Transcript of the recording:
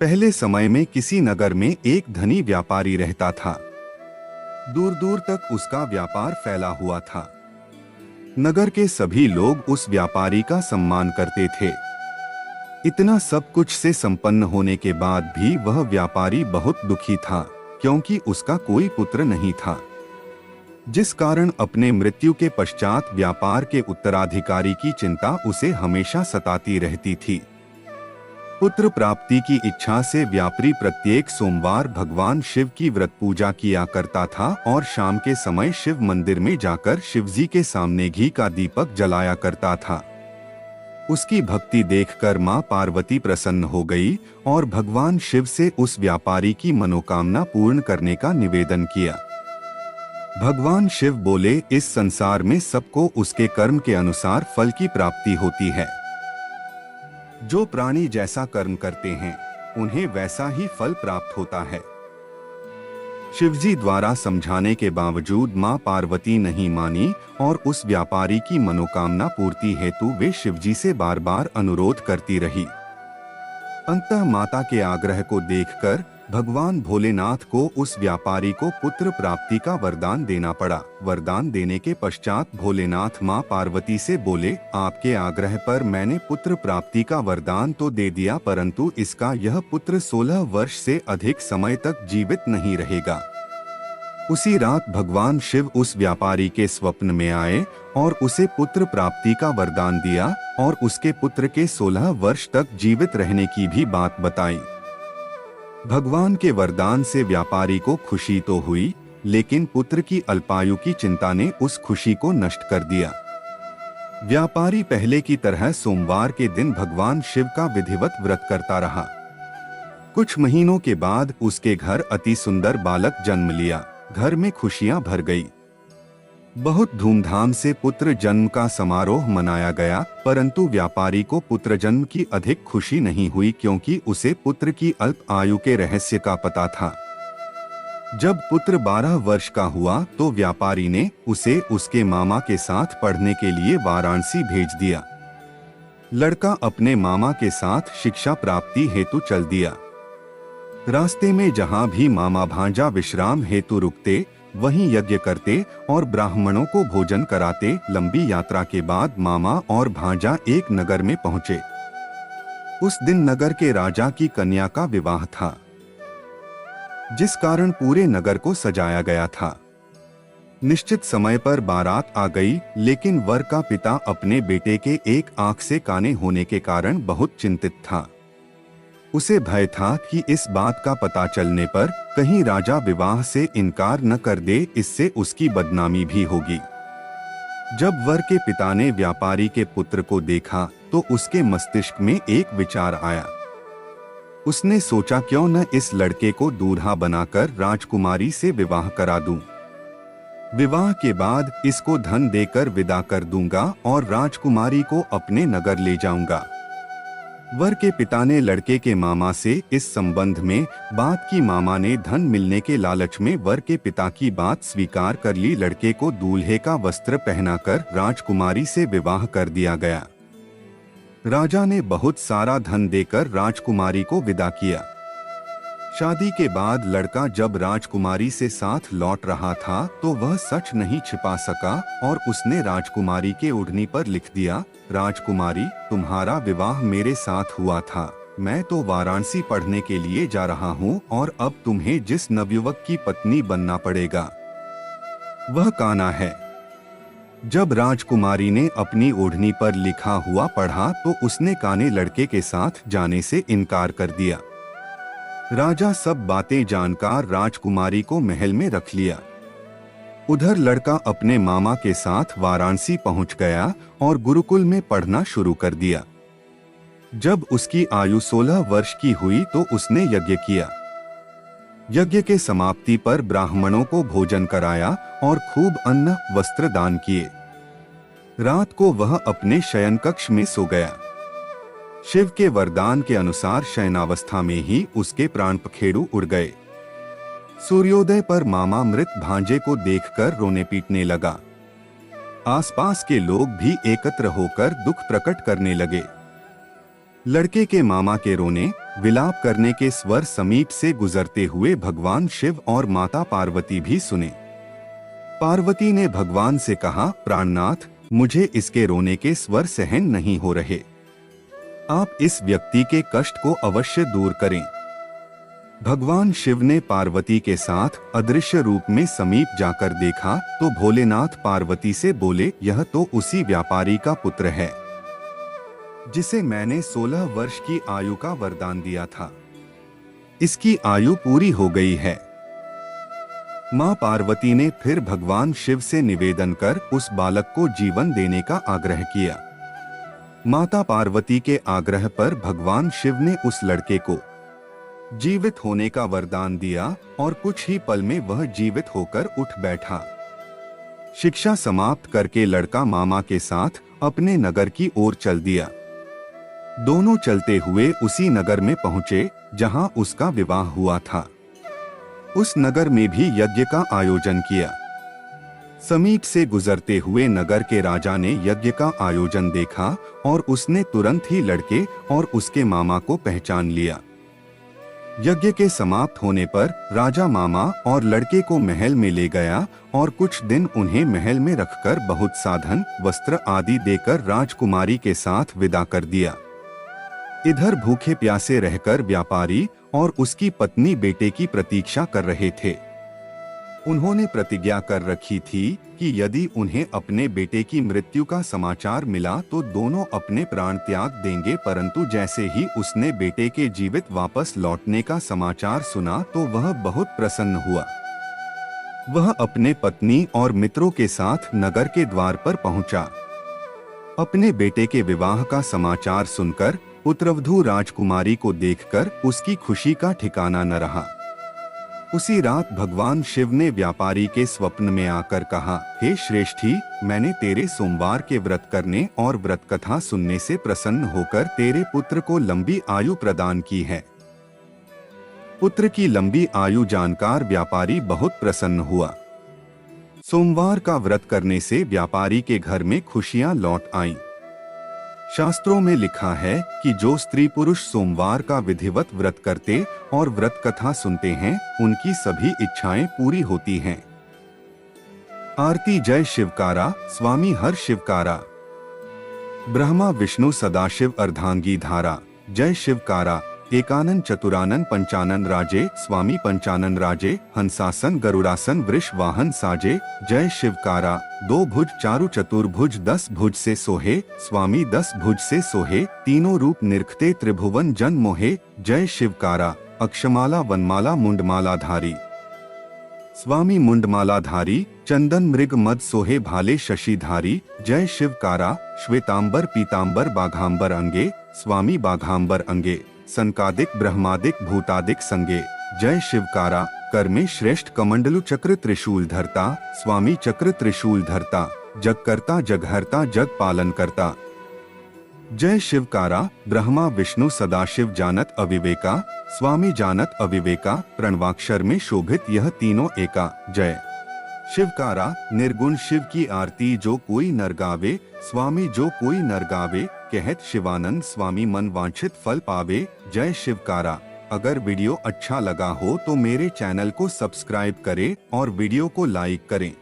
पहले समय में किसी नगर में एक धनी व्यापारी रहता था। दूर दूर तक उसका व्यापार फैला हुआ था। नगर के सभी लोग उस व्यापारी का सम्मान करते थे। इतना सब कुछ से संपन्न होने के बाद भी वह व्यापारी बहुत दुखी था, क्योंकि उसका कोई पुत्र नहीं था, जिस कारण अपने मृत्यु के पश्चात व्यापार के उत्तराधिकारी की चिंता उसे हमेशा सताती रहती थी। पुत्र प्राप्ति की इच्छा से व्यापारी प्रत्येक सोमवार भगवान शिव की व्रत पूजा किया करता था और शाम के समय शिव मंदिर में जाकर शिवजी के सामने घी का दीपक जलाया करता था। उसकी भक्ति देखकर मां पार्वती प्रसन्न हो गई और भगवान शिव से उस व्यापारी की मनोकामना पूर्ण करने का निवेदन किया। भगवान शिव बोले, इस संसार में सबको उसके कर्म के अनुसार फल की प्राप्ति होती है। जो प्राणी जैसा कर्म करते हैं उन्हें वैसा ही फल प्राप्त होता है। शिवजी द्वारा समझाने के बावजूद मां पार्वती नहीं मानी और उस व्यापारी की मनोकामना पूर्ति हेतु वे शिवजी से बार बार अनुरोध करती रही। अंततः माता के आग्रह को देखकर भगवान भोलेनाथ को उस व्यापारी को पुत्र प्राप्ति का वरदान देना पड़ा। वरदान देने के पश्चात भोलेनाथ मां पार्वती से बोले, आपके आग्रह पर मैंने पुत्र प्राप्ति का वरदान तो दे दिया, परंतु इसका यह पुत्र 16 वर्ष से अधिक समय तक जीवित नहीं रहेगा। उसी रात भगवान शिव उस व्यापारी के स्वप्न में आए और उसे पुत्र प्राप्ति का वरदान दिया और उसके पुत्र के 16 वर्ष तक जीवित रहने की भी बात बताई। भगवान के वरदान से व्यापारी को खुशी तो हुई, लेकिन पुत्र की अल्पायु की चिंता ने उस खुशी को नष्ट कर दिया। व्यापारी पहले की तरह सोमवार के दिन भगवान शिव का विधिवत व्रत करता रहा। कुछ महीनों के बाद उसके घर अति सुंदर बालक जन्म लिया। घर में खुशियां भर गई। बहुत धूमधाम से पुत्र जन्म का समारोह मनाया गया, परंतु व्यापारी को पुत्र जन्म की अधिक खुशी नहीं हुई, क्योंकि उसे पुत्र की अल्प आयु के रहस्य का पता था। जब पुत्र 12 वर्ष का हुआ तो व्यापारी ने उसे उसके मामा के साथ पढ़ने के लिए वाराणसी भेज दिया। लड़का अपने मामा के साथ शिक्षा प्राप्ति हेतु चल दिया। रास्ते में जहाँ भी मामा भांजा विश्राम हेतु रुकते, वहीं यज्ञ करते और ब्राह्मणों को भोजन कराते। लंबी यात्रा के बाद मामा और भांजा एक नगर में पहुँचे। उस दिन नगर के राजा की कन्या का विवाह था, जिस कारण पूरे नगर को सजाया गया था। निश्चित समय पर बारात आ गई, लेकिन वर का पिता अपने बेटे के एक आंख से काने होने के कारण बहुत चिंतित था। उसे भय था कि इस बात का पता चलने पर कहीं राजा विवाह से इनकार न कर दे, इससे उसकी बदनामी भी होगी। जब वर के पिता ने व्यापारी के पुत्र को देखा तो उसके मस्तिष्क में एक विचार आया। उसने सोचा, क्यों न इस लड़के को दूल्हा बनाकर राजकुमारी से विवाह करा दूं। विवाह के बाद इसको धन देकर विदा कर दूंगा और राजकुमारी को अपने नगर ले जाऊंगा। वर के पिता ने लड़के के मामा से इस संबंध में बात की। मामा ने धन मिलने के लालच में वर के पिता की बात स्वीकार कर ली। लड़के को दूल्हे का वस्त्र पहनाकर राजकुमारी से विवाह कर दिया गया। राजा ने बहुत सारा धन देकर राजकुमारी को विदा किया। शादी के बाद लड़का जब राजकुमारी से साथ लौट रहा था तो वह सच नहीं छिपा सका और उसने राजकुमारी के ओढ़नी पर लिख दिया, राजकुमारी, तुम्हारा विवाह मेरे साथ हुआ था। मैं तो वाराणसी पढ़ने के लिए जा रहा हूँ और अब तुम्हें जिस नवयुवक की पत्नी बनना पड़ेगा वह कान्हा है। जब राजकुमारी ने अपनी ओढ़नी पर लिखा हुआ पढ़ा तो उसने काने लड़के के साथ जाने से इनकार कर दिया। राजा सब बातें जानकर राजकुमारी को महल में रख लिया। उधर लड़का अपने मामा के साथ वाराणसी पहुंच गया और गुरुकुल में पढ़ना शुरू कर दिया। जब उसकी आयु 16 वर्ष की हुई तो उसने यज्ञ किया। यज्ञ के समाप्ति पर ब्राह्मणों को भोजन कराया और खूब अन्न वस्त्र दान किए। रात को वह अपने शयन कक्ष में सो गया। शिव के वरदान के अनुसार शयनावस्था में ही उसके प्राण पखेरु उड़ गए। सूर्योदय पर मामा मृत भांजे को देखकर रोने पीटने लगा। आसपास के लोग भी एकत्र होकर दुख प्रकट करने लगे। लड़के के मामा के रोने विलाप करने के स्वर समीप से गुजरते हुए भगवान शिव और माता पार्वती भी सुने। पार्वती ने भगवान से कहा, प्राणनाथ, मुझे इसके रोने के स्वर सहन नहीं हो रहे। आप इस व्यक्ति के कष्ट को अवश्य दूर करें। भगवान शिव ने पार्वती के साथ अदृश्य रूप में समीप जाकर देखा तो भोलेनाथ पार्वती से बोले, यह तो उसी व्यापारी का पुत्र है जिसे मैंने 16 वर्ष की आयु का वरदान दिया था। इसकी आयु पूरी हो गई है। मां पार्वती ने फिर भगवान शिव से निवेदन कर उस बालक को जीवन देने का आग्रह किया। माता पार्वती के आग्रह पर भगवान शिव ने उस लड़के को जीवित होने का वरदान दिया और कुछ ही पल में वह जीवित होकर उठ बैठा। शिक्षा समाप्त करके लड़का मामा के साथ अपने नगर की ओर चल दिया। दोनों चलते हुए उसी नगर में पहुंचे जहां उसका विवाह हुआ था। उस नगर में भी यज्ञ का आयोजन किया। समीप से गुजरते हुए नगर के राजा ने यज्ञ का आयोजन देखा और उसने तुरंत ही लड़के और उसके मामा को पहचान लिया। यज्ञ के समाप्त होने पर राजा मामा और लड़के को महल में ले गया और कुछ दिन उन्हें महल में रखकर बहुत साधन, वस्त्र आदि देकर राजकुमारी के साथ विदा कर दिया। इधर भूखे प्यासे रहकर व्यापारी और उसकी पत्नी बेटे की प्रतीक्षा कर रहे थे। उन्होंने प्रतिज्ञा कर रखी थी कि यदि उन्हें अपने बेटे की मृत्यु का समाचार मिला तो दोनों अपने प्राण त्याग देंगे, परंतु जैसे ही उसने बेटे के जीवित वापस लौटने का समाचार सुना तो वह बहुत प्रसन्न हुआ। वह अपने पत्नी और मित्रों के साथ नगर के द्वार पर पहुंचा। अपने बेटे के विवाह का समाचार सुनकर पुत्रवधू राजकुमारी को देखकर उसकी खुशी का ठिकाना न रहा। उसी रात भगवान शिव ने व्यापारी के स्वप्न में आकर कहा, हे श्रेष्ठी, मैंने तेरे सोमवार के व्रत करने और व्रत कथा सुनने से प्रसन्न होकर तेरे पुत्र को लंबी आयु प्रदान की है। पुत्र की लंबी आयु जानकर व्यापारी बहुत प्रसन्न हुआ। सोमवार का व्रत करने से व्यापारी के घर में खुशियां लौट आईं। शास्त्रों में लिखा है कि जो स्त्री पुरुष सोमवार का विधिवत व्रत करते और व्रत कथा सुनते हैं, उनकी सभी इच्छाएं पूरी होती हैं। आरती जय शिवकारा, स्वामी हर शिवकारा। ब्रह्मा विष्णु सदाशिव अर्धांगी धारा, जय शिवकारा। एकानन चतुरानन पंचानन राजे, स्वामी पंचानन राजे। हंसासन गरुड़ासन वृष वाहन साजे, जय शिवकारा। 2 भुज चारु चतुर्भुज 10 भुज से सोहे, स्वामी 10 भुज से सोहे। तीनों रूप निरखते त्रिभुवन जन मोहे, जय शिवकारा। अक्षमाला वनमाला मुंडमाला धारी, स्वामी मुंडमाला धारी। चंदन मृग मद सोहे भाले शशिधारी, जय शिवकारा। श्वेतांबर पीतांबर बाघांबर अंगे, स्वामी बाघांबर अंगे। संकादिक ब्रह्मादिक भूतादिक संगे, जय शिवकारा। कर में श्रेष्ठ कमंडलु चक्र त्रिशूल धरता, स्वामी चक्र त्रिशूल धरता। जग करता जगहरता जग पालन करता, जय शिवकारा। ब्रह्मा विष्णु सदाशिव जानत अविवेका, स्वामी जानत अविवेका। प्रणवाक्षर में शोभित यह तीनों एका, जय शिवकारा। निर्गुण शिव की आरती जो कोई नर गावे, स्वामी जो कोई नर गावे। कहत शिवानंद स्वामी मन वांछित फल पावे, जय शिवकारा। अगर वीडियो अच्छा लगा हो तो मेरे चैनल को सब्सक्राइब करें और वीडियो को लाइक करें।